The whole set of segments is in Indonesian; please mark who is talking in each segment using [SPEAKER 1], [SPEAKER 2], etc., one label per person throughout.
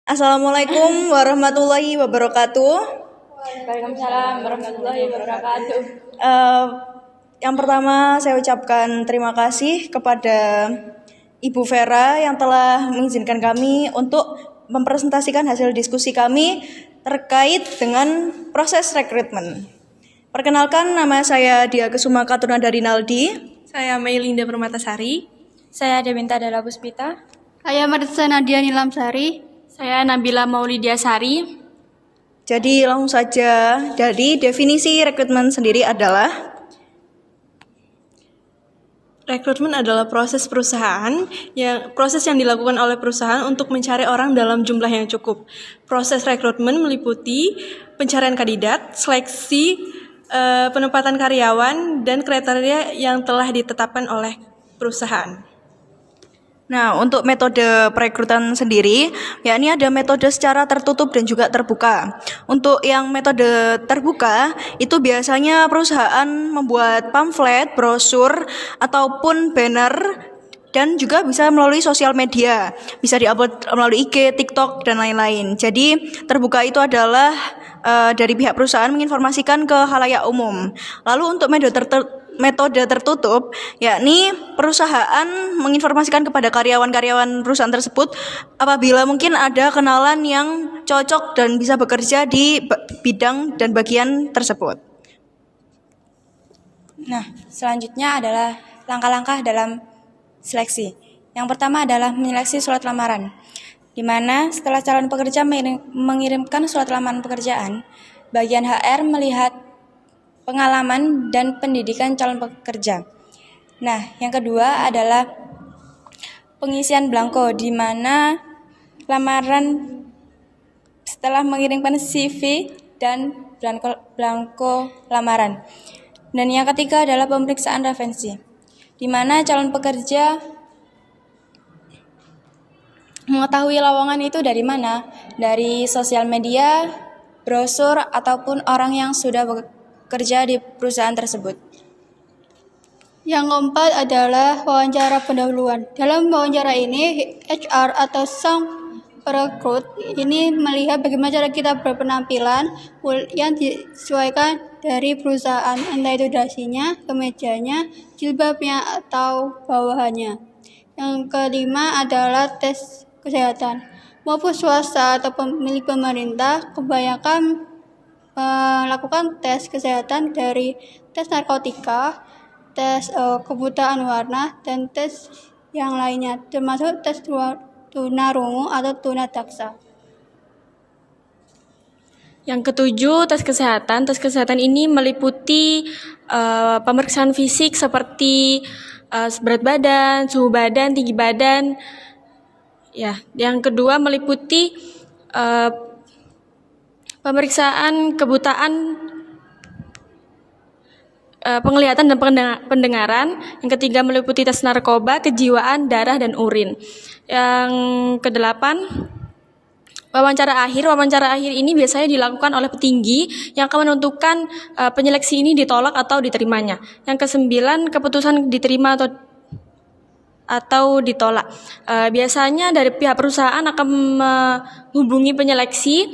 [SPEAKER 1] Assalamualaikum warahmatullahi wabarakatuh.
[SPEAKER 2] Waalaikumsalam warahmatullahi wabarakatuh.
[SPEAKER 1] Yang pertama saya ucapkan terima kasih kepada Ibu Vera yang telah mengizinkan kami untuk mempresentasikan hasil diskusi kami terkait dengan proses rekrutmen. Perkenalkan, nama saya Dia Kesuma Katuna dari Naldi.
[SPEAKER 3] Saya Meilinda Permatasari.
[SPEAKER 2] Saya Dewinta Dalla Puspita.
[SPEAKER 4] Saya Marisa Nadia Nilamsari.
[SPEAKER 3] Saya Nabila Maulidia Sari.
[SPEAKER 1] Jadi langsung saja, dari definisi rekrutmen sendiri adalah
[SPEAKER 3] Rekrutmen adalah proses yang dilakukan oleh perusahaan untuk mencari orang dalam jumlah yang cukup. Proses rekrutmen meliputi pencarian kandidat, seleksi, penempatan karyawan, dan kriteria yang telah ditetapkan oleh perusahaan.
[SPEAKER 1] Nah, untuk metode perekrutan sendiri, yakni ada metode secara tertutup dan juga terbuka. Untuk yang metode terbuka, itu biasanya perusahaan membuat pamflet, brosur, ataupun banner, dan juga bisa melalui sosial media. Bisa diupload melalui IG, TikTok, dan lain-lain. Jadi, terbuka itu adalah dari pihak perusahaan menginformasikan ke khalayak umum. Lalu untuk metode tertutup, yakni perusahaan menginformasikan kepada karyawan-karyawan perusahaan tersebut apabila mungkin ada kenalan yang cocok dan bisa bekerja di bidang dan bagian tersebut.
[SPEAKER 2] Nah, selanjutnya adalah langkah-langkah dalam seleksi. Yang pertama adalah menyeleksi surat lamaran, di mana setelah calon pekerja mengirimkan surat lamaran pekerjaan, bagian HR melihat pengalaman dan pendidikan calon pekerja. Nah, yang kedua adalah pengisian blanko, di mana lamaran setelah mengirimkan CV dan blanko lamaran. Dan yang ketiga adalah pemeriksaan referensi, di mana calon pekerja mengetahui lowongan itu dari mana, dari sosial media, brosur, ataupun orang yang sudah bekerja di perusahaan tersebut.
[SPEAKER 4] Yang keempat adalah wawancara pendahuluan. Dalam wawancara ini, HR atau sang perekrut ini melihat bagaimana cara kita berpenampilan yang disesuaikan dari perusahaan, entah itu dasinya, kemejanya, jilbabnya, atau bawahannya. Yang kelima adalah tes kesehatan. Maupun swasta atau pemilik pemerintah kebanyakan melakukan tes kesehatan dari tes narkotika, tes kebutaan warna, dan tes yang lainnya, termasuk tes tunarungu atau tunadaksa.
[SPEAKER 3] Yang ketujuh, tes kesehatan. Tes kesehatan ini meliputi pemeriksaan fisik seperti berat badan, suhu badan, tinggi badan. Ya, yang kedua meliputi pemeriksaan kebutaan penglihatan dan pendengaran. Yang ketiga meliputi tes narkoba, kejiwaan, darah, dan urin. Yang kedelapan, wawancara akhir. Wawancara akhir ini biasanya dilakukan oleh petinggi yang akan menentukan penyeleksi ini ditolak atau diterimanya. Yang kesembilan, keputusan diterima atau ditolak. Biasanya dari pihak perusahaan akan menghubungi penyeleksi,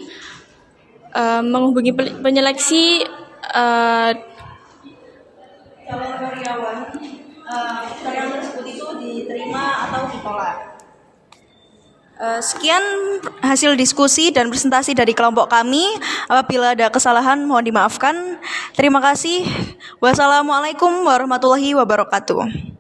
[SPEAKER 1] Calon karyawan tersebut itu diterima atau ditolak. Sekian hasil diskusi dan presentasi dari kelompok kami. Apabila ada kesalahan mohon dimaafkan. Terima kasih. Wassalamualaikum warahmatullahi wabarakatuh.